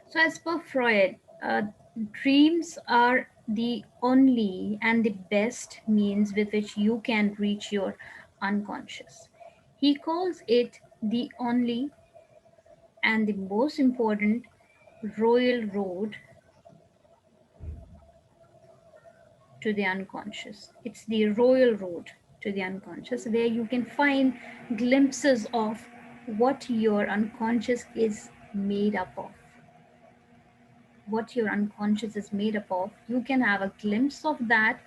So, as per Freud, dreams are the only and the best means with which you can reach your unconscious. He calls it the only and the most important royal road to the unconscious. It's the royal road to the unconscious where you can find glimpses of what your unconscious is made up of. What your unconscious is made up of, you can have a glimpse of that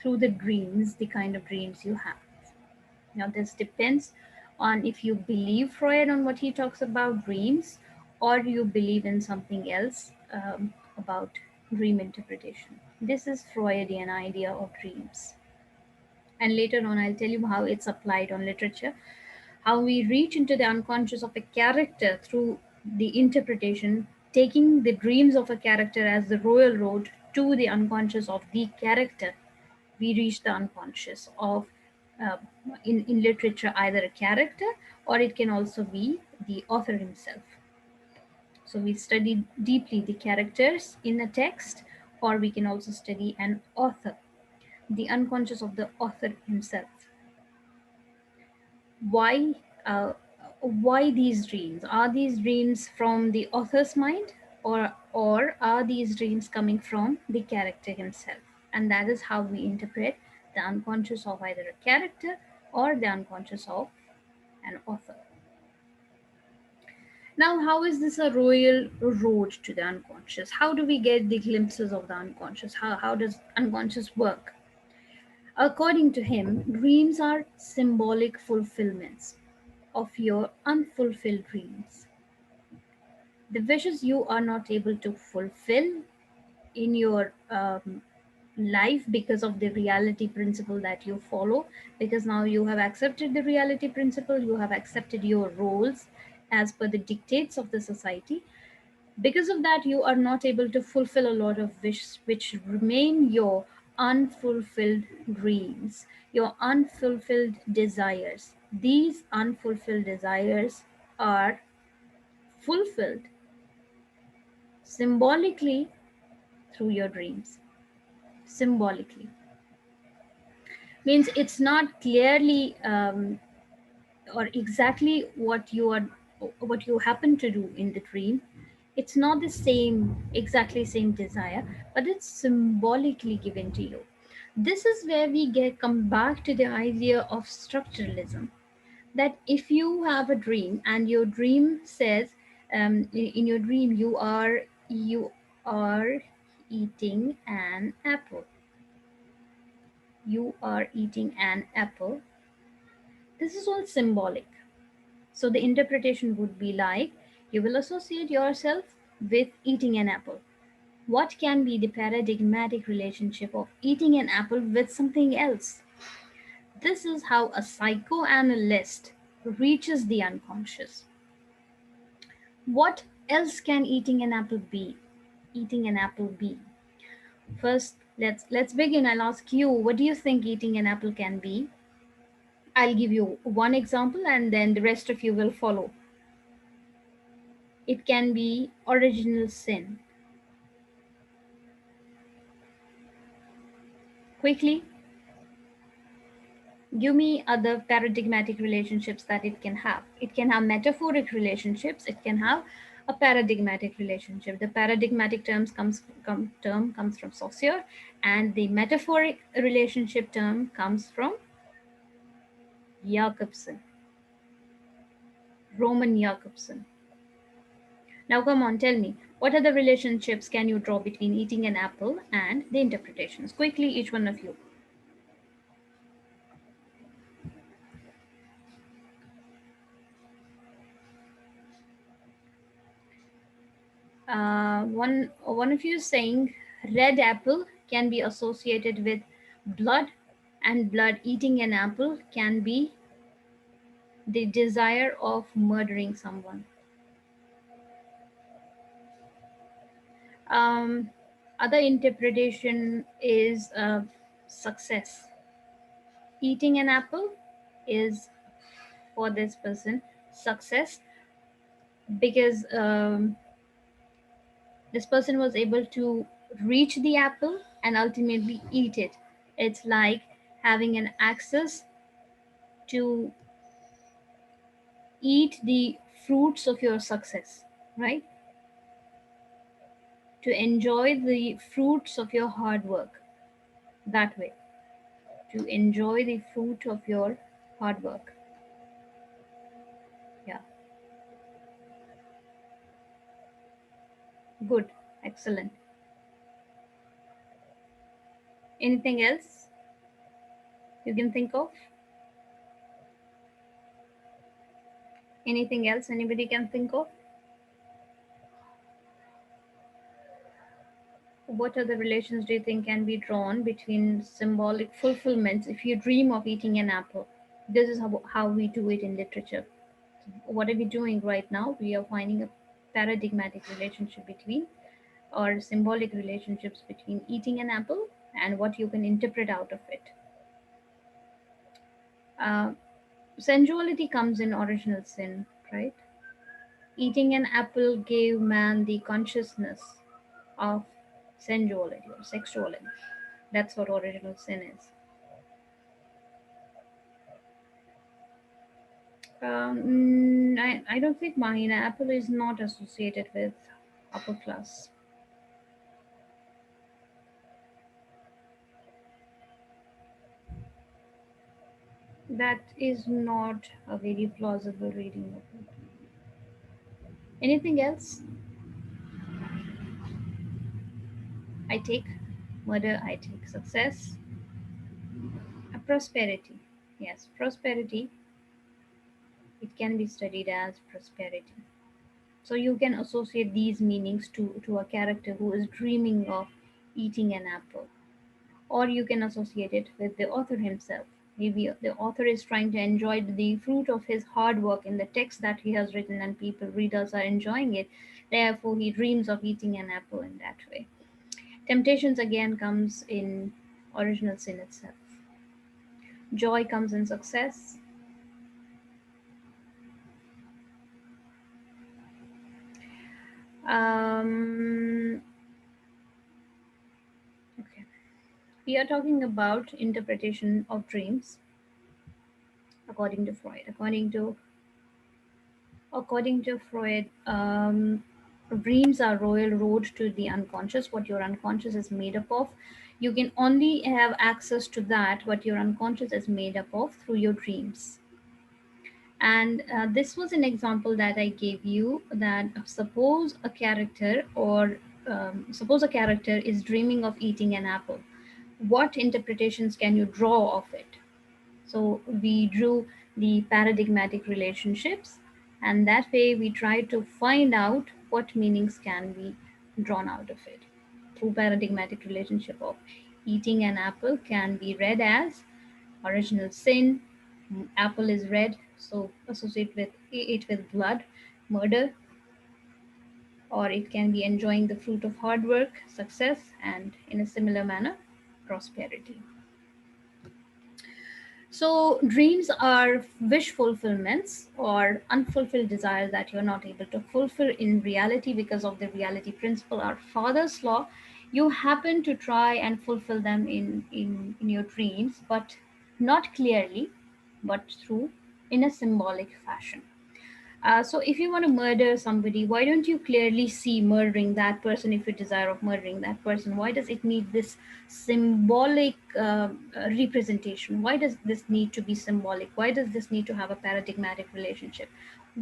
through the dreams, the kind of dreams you have. Now, this depends on if you believe Freud on what he talks about dreams, or you believe in something else about dream interpretation. This is Freudian idea of dreams. And later on, I'll tell you how it's applied on literature, how we reach into the unconscious of a character through the interpretation, taking the dreams of a character as the royal road to the unconscious of the character. We reach the unconscious of, uh, in literature, either a character or it can also be the author himself. So we study deeply the characters in a text, or we can also study an author, the unconscious of the author himself. Why uh, why these dreams? Are these dreams from the author's mind, or are these dreams coming from the character himself? And that is how we interpret the unconscious of either a character or the unconscious of an author. Now, how is this a royal road to the unconscious? How do we get the glimpses of the unconscious? How does unconscious work? According to him, dreams are symbolic fulfillments of your unfulfilled dreams. The wishes you are not able to fulfill in your life because of the reality principle that you follow, because now you have accepted the reality principle, you have accepted your roles as per the dictates of the society. Because of that, you are not able to fulfill a lot of wishes which remain your unfulfilled dreams, your unfulfilled desires. These unfulfilled desires are fulfilled symbolically through your dreams. Symbolically means it's not clearly or exactly what you happen to do in the dream. It's not the same, exactly same desire, but it's symbolically given to you. This is where we come back to the idea of structuralism, that if you have a dream and your dream says, in your dream you are eating an apple, you are eating an apple, this is all symbolic. So the interpretation would be like, you will associate yourself with eating an apple. What can be the paradigmatic relationship of eating an apple with something else? This is how a psychoanalyst reaches the unconscious. What else can eating an apple be? Eating an apple be? First, let's begin. I'll ask you, what do you think eating an apple can be? I'll give you one example and then the rest of you will follow. It can be original sin. Quickly, give me other paradigmatic relationships that it can have. It can have metaphoric relationships. It can have a paradigmatic relationship. The paradigmatic term comes from Saussure, and the metaphoric relationship term comes from Jakobson, Roman Jakobson. Now, come on, tell me, what other relationships can you draw between eating an apple and the interpretations? Quickly, each one of you. One of you is saying red apple can be associated with blood, and blood, eating an apple can be the desire of murdering someone. Um, Other interpretation is success. Eating an apple is for this person success, because This person was able to reach the apple and ultimately eat it. It's like having an access to eat the fruits of your success, right? To enjoy the fruits of your hard work that way, to enjoy the fruit of your hard work. Yeah, good, excellent. Anything else you can think of? Anything else anybody can think of? What other relations do you think can be drawn between symbolic fulfillments if you dream of eating an apple? This is how we do it in literature. What are we doing right now? We are finding a paradigmatic relationship between, or symbolic relationships between eating an apple and what you can interpret out of it. Uh, Sensuality comes in original sin, right? Eating an apple gave man the consciousness of sensuality or sexuality. That's what original sin is. I don't think mine apple is not associated with upper class. That is not a very plausible reading of it. Anything else? I take murder, I take success, prosperity. Yes, prosperity, it can be studied as prosperity. So you can associate these meanings to a character who is dreaming of eating an apple. Or you can associate it with the author himself. Maybe the author is trying to enjoy the fruit of his hard work in the text that he has written, and people, readers, are enjoying it. Therefore, he dreams of eating an apple in that way. Temptations again comes in original sin itself. Joy comes in success. Um, okay. We are talking about interpretation of dreams according to Freud. According to Freud, dreams are royal road to the unconscious, what your unconscious is made up of. You can only have access to that, what your unconscious is made up of, through your dreams. And this was an example that I gave you, that suppose a character is dreaming of eating an apple. What interpretations can you draw of it? So we drew the paradigmatic relationships, and that way we try to find out what meanings can be drawn out of it. Through paradigmatic relationship of eating an apple can be read as original sin. Apple is red, so associate with it with blood, murder, or it can be enjoying the fruit of hard work, success, and in a similar manner, prosperity. So, dreams are wish fulfillments or unfulfilled desires that you're not able to fulfill in reality because of the reality principle or Father's law. You happen to try and fulfill them in your dreams, but not clearly, but through in a symbolic fashion. So if you want to murder somebody, why don't you clearly see murdering that person if you desire of murdering that person? Why does it need this symbolic representation? Why does this need to be symbolic? Why does this need to have a paradigmatic relationship?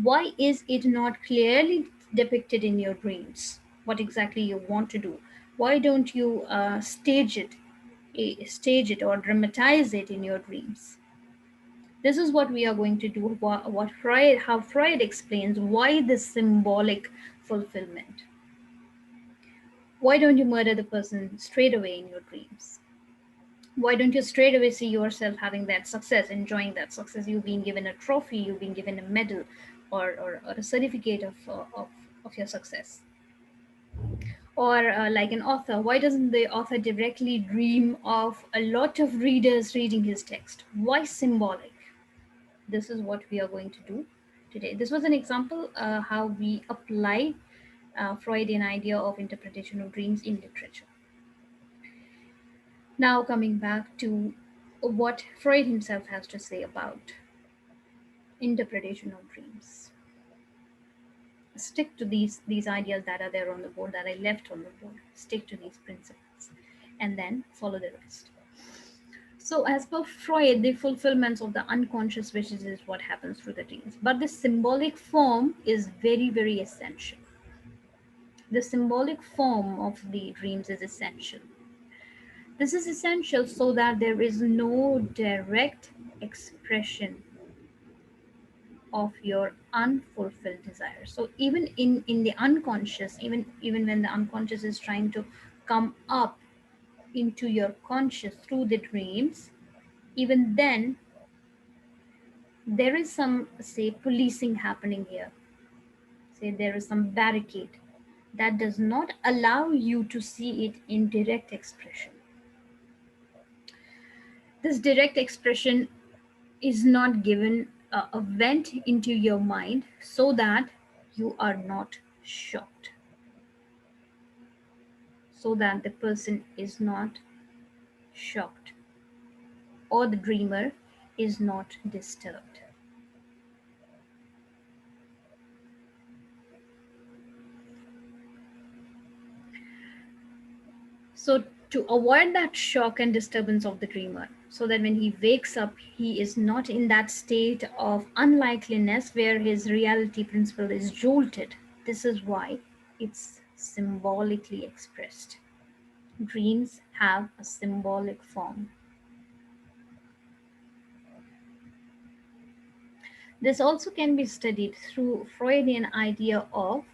Why is it not clearly depicted in your dreams? What exactly you want to do? Why don't you stage it or dramatize it in your dreams? This is what we are going to do. What Freud, how Freud explains why this symbolic fulfillment. Why don't you murder the person straight away in your dreams? Why don't you straight away see yourself having that success, enjoying that success? You being given a trophy, you being given a medal, or a certificate of your success. Or like an author, why doesn't the author directly dream of a lot of readers reading his text? Why symbolic? This is what we are going to do today. This was an example how we apply Freudian idea of interpretation of dreams in literature. Now, coming back to what Freud himself has to say about interpretation of dreams. Stick to these ideas that are there on the board, that I left on the board. Stick to these principles and then follow the rest. So, as per Freud, the fulfillments of the unconscious wishes is what happens through the dreams. But the symbolic form is very, very essential. The symbolic form of the dreams is essential. This is essential so that there is no direct expression of your unfulfilled desires. So even in the unconscious, even when the unconscious is trying to come up into your conscious through the dreams, even then there is some, say, policing happening here. Say there is some barricade that does not allow you to see it in direct expression. This direct expression is not given a vent into your mind so that you are not shocked, so that the person is not shocked or the dreamer is not disturbed. So, to avoid that shock and disturbance of the dreamer, so that when he wakes up, he is not in that state of unlikeliness where his reality principle is jolted. This is why it's symbolically expressed. Dreams have a symbolic form. This also can be studied through Freudian idea of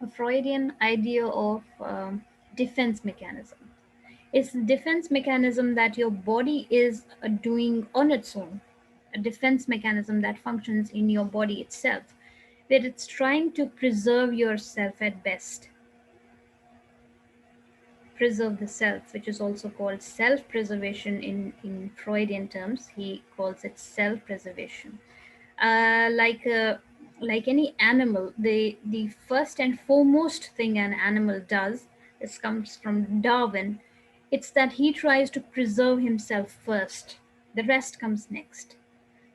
a Freudian idea of defense mechanism. It's a defense mechanism that your body is doing on its own, a defense mechanism that functions in your body itself, where it's trying to preserve yourself at best, preserve the self, which is also called self preservation in Freudian terms. He calls it self preservation. uh, like uh, like any animal, the first and foremost thing an animal does, this comes from Darwin, it's that he tries to preserve himself first. The rest comes next.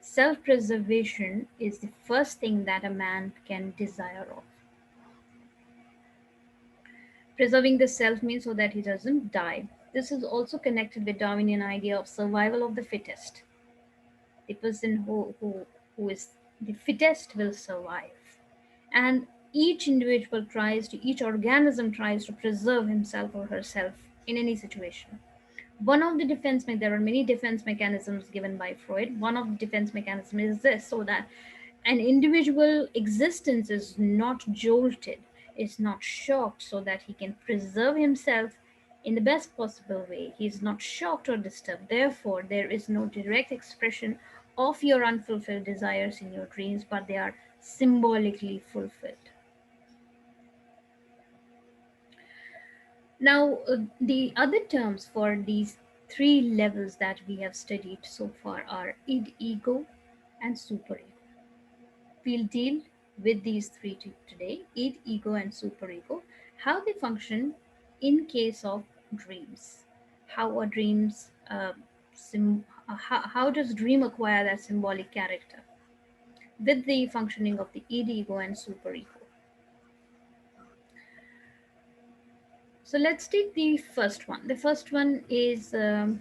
Self-preservation is the first thing that a man can desire of. Preserving the self means so that he doesn't die. This is also connected with Darwinian idea of survival of the fittest. The person who is the fittest will survive, and each organism tries to preserve himself or herself in any situation. One of the there are many defense mechanisms given by Freud. One of the defense mechanisms is this, so that an individual existence is not jolted, is not shocked, so that he can preserve himself in the best possible way. He is not shocked or disturbed. Therefore, there is no direct expression of your unfulfilled desires in your dreams, but they are symbolically fulfilled. Now, the other terms for these three levels that we have studied so far are id, ego, and superego. We'll deal with these three today: id, ego, and superego, how they function in case of dreams. How are dreams, how does dream acquire that symbolic character with the functioning of the id, ego, and superego. So let's take the first one. The first one is the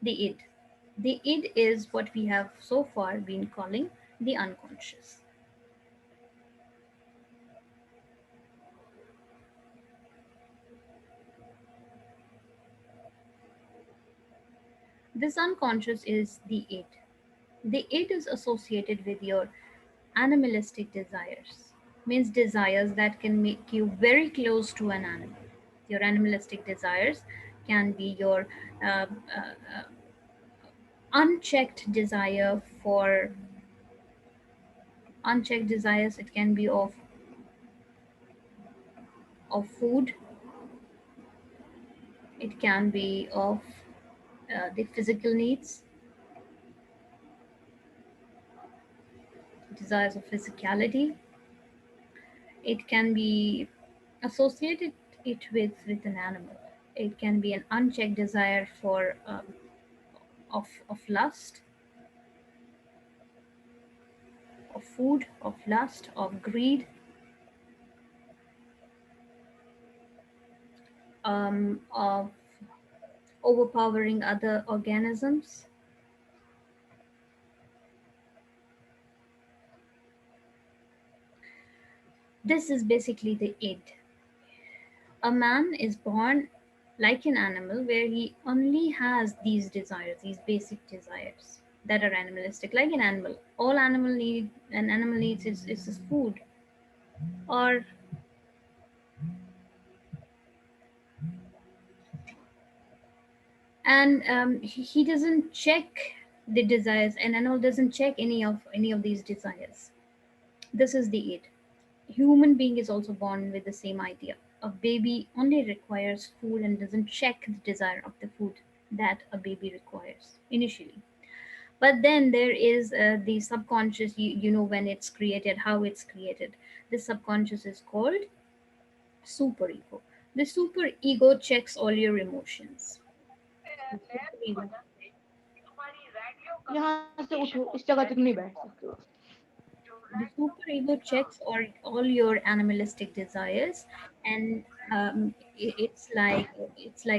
id. The id is what we have so far been calling the unconscious. This unconscious is the id. The id is associated with your animalistic desires, means desires that can make you very close to an animal. Your animalistic desires can be your uh, uh, unchecked desire for unchecked desires. It can be of food, it can be of the physical needs, desires of physicality. It can be associated it with an animal. It can be an unchecked desire for of lust, of food, of lust, of greed, of overpowering other organisms. This is basically the id. A man is born like an animal where he only has these desires, these basic desires that are animalistic, like an animal. All an animal needs is food, or and he doesn't check the desires, and animal doesn't check any of these desires. This is the id. Human being is also born with the same idea. A baby only requires food and doesn't check the desire of the food that a baby requires initially. But then there is the subconscious, you know, when it's created, how it's created. The subconscious is called superego. The superego checks all your emotions. The superego यहाँ से उठो, इस जगह तक नहीं बैठ सकते हो. the superego checks all your animalistic desires, and it's like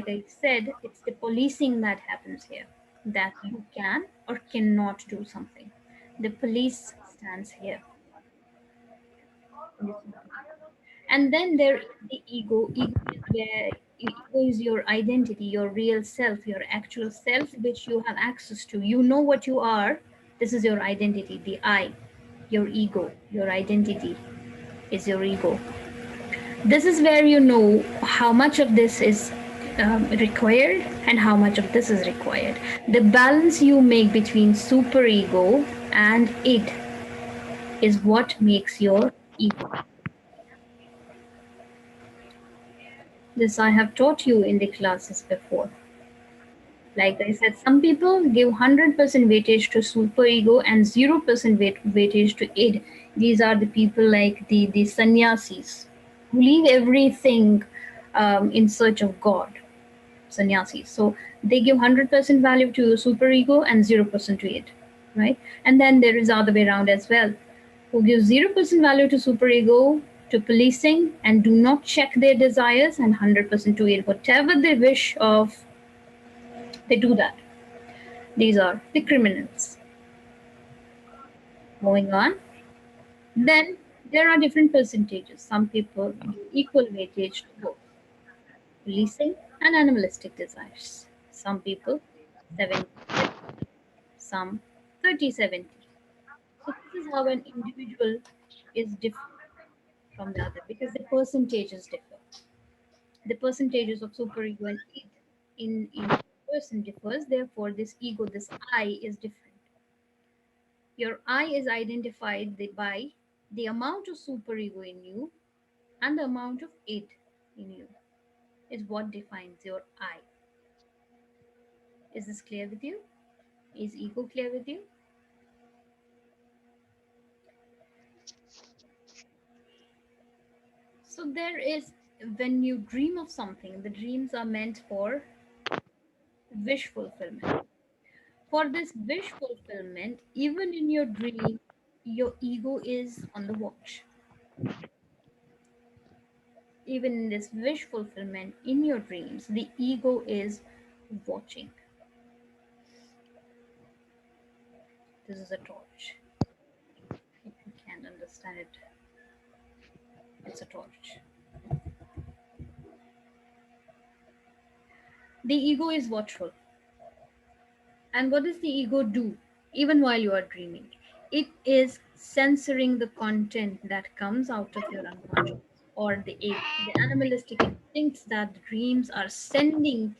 I said, it's the policing that happens here, that you can or cannot do something. The police stands here in the superego. And then there is the ego is where ego is your identity, your real self, your actual self, which you have access to. You know what you are. This is your identity, the I, your ego, your identity is your ego. This is where you know how much of this is required and how much of this is required. The balance you make between superego and id is what makes your ego. This I have taught you in the classes before. Like I said, some people give 100% weightage to superego and 0% weightage to id. These are the people like the sannyasis who leave everything in search of God. Sannyasis. So they give 100% value to superego and 0% to id, right? And then there is other way around as well, who give 0% value to superego, to policing, and do not check their desires, and 100% to id. Whatever they wish of, they do that. These are the criminals. Moving on. Then there are different percentages. Some people give equal weightage to both policing and animalistic desires. Some people 70-30, some 30-70. So this is how an individual is different from the other because the percentages differ. The percentages of superego and id in person differs. Therefore, this ego, this I, is different. Your I is identified by the amount of superego in you and the amount of id in you is what defines your I. Is this clear with you? Is ego clear with you? So there is, when you dream of something, the dreams are meant for wish fulfillment. For this wish fulfillment, even in your dream, your ego is on the watch. Even in this wish fulfillment in your dreams, the ego is watching. This is a torch. If you can't understand it, it's a torch. The ego is watchful. And what does the ego do even while you are dreaming? It is censoring the content that comes out of your unconscious, or the animalistic instincts that the dreams are sending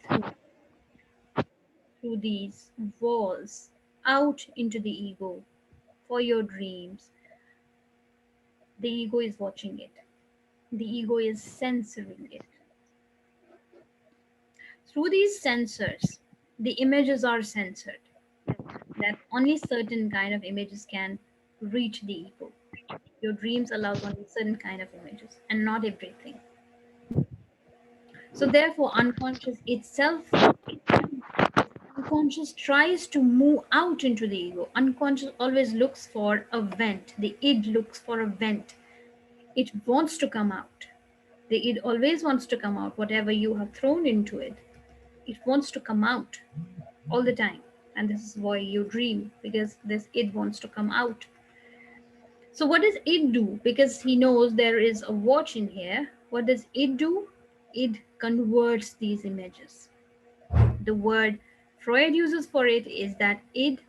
through these walls out into the ego for your dreams. The ego is watching it. The ego is censoring it. Through these sensors, the images are censored, that only certain kind of images can reach the ego. Your dreams allows only certain kind of images and not everything. So therefore, unconscious itself, unconscious tries to move out into the ego. Unconscious always looks for a vent. The id looks for a vent. It wants to come out. The id always wants to come out. Whatever you have thrown into it, it wants to come out all the time. And this is why you dream, because this id wants to come out. So what does it do? Because he knows there is a watch in here. What does it do? It converts these images. The word Freud uses for it is that it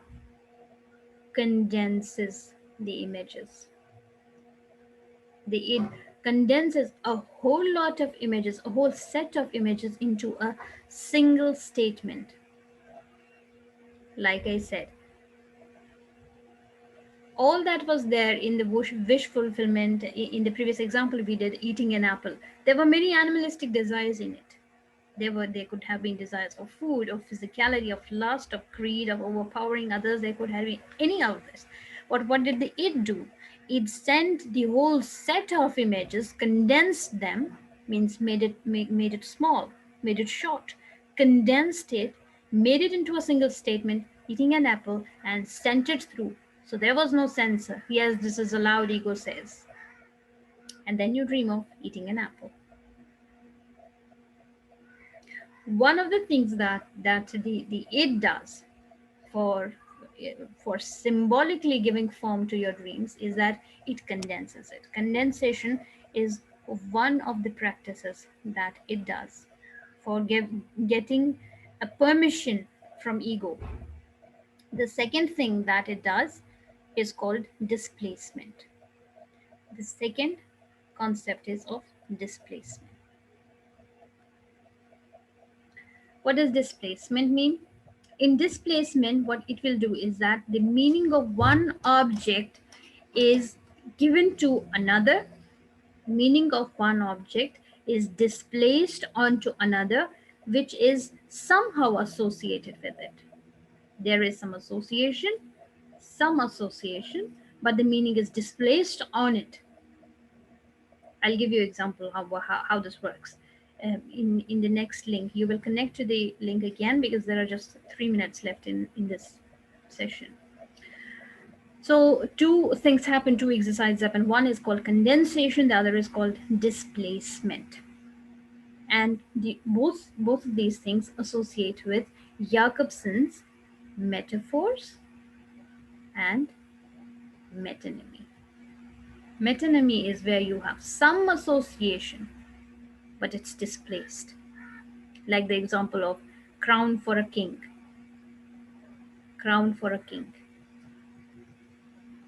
condenses the images. The it condenses a whole lot of images, a whole set of images into a single statement. Like I said, all that was there in the wish fulfillment in the previous example we did, eating an apple. There were many animalistic desires in it. They could have been desires of food, of physicality, of lust, of greed, of overpowering others. They could have been any of this. But what did the it do? It sent the whole set of images, condensed them, means made it small, made it short, condensed it, made it into a single statement, eating an apple, and sent it through. So there was no censor. Yes, this is allowed, ego says. And then you dream of eating an apple. One of the things that the it does for for symbolically giving form to your dreams is that it condenses it. Condensation is one of the practices that it does for getting a permission from ego. The second thing that it does is called displacement. The second concept is of displacement. What does displacement mean? In displacement, what it will do is that the meaning of one object is given to another. Meaning of one object is displaced onto another, which is somehow associated with it. There is some association, but the meaning is displaced on it. I'll give you an example how this works. In the next link, you will connect to the link again because there are just 3 minutes left in this session. So two things happen, two exercises happen. One is called condensation, the other is called displacement. And both of these things associate with Jakobson's metaphors and metonymy. Metonymy is where you have some association, but it's displaced. Like the example of crown for a king. Crown for a king.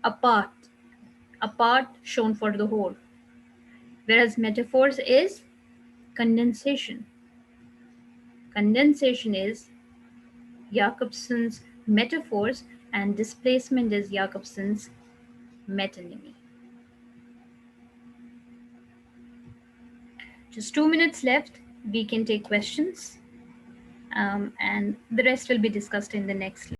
Apart. Apart shown for the whole. Whereas metaphors is condensation. Condensation is Jakobson's metaphors and displacement is Jakobson's metonymy. Just 2 minutes left. We can take questions and the rest will be discussed in the next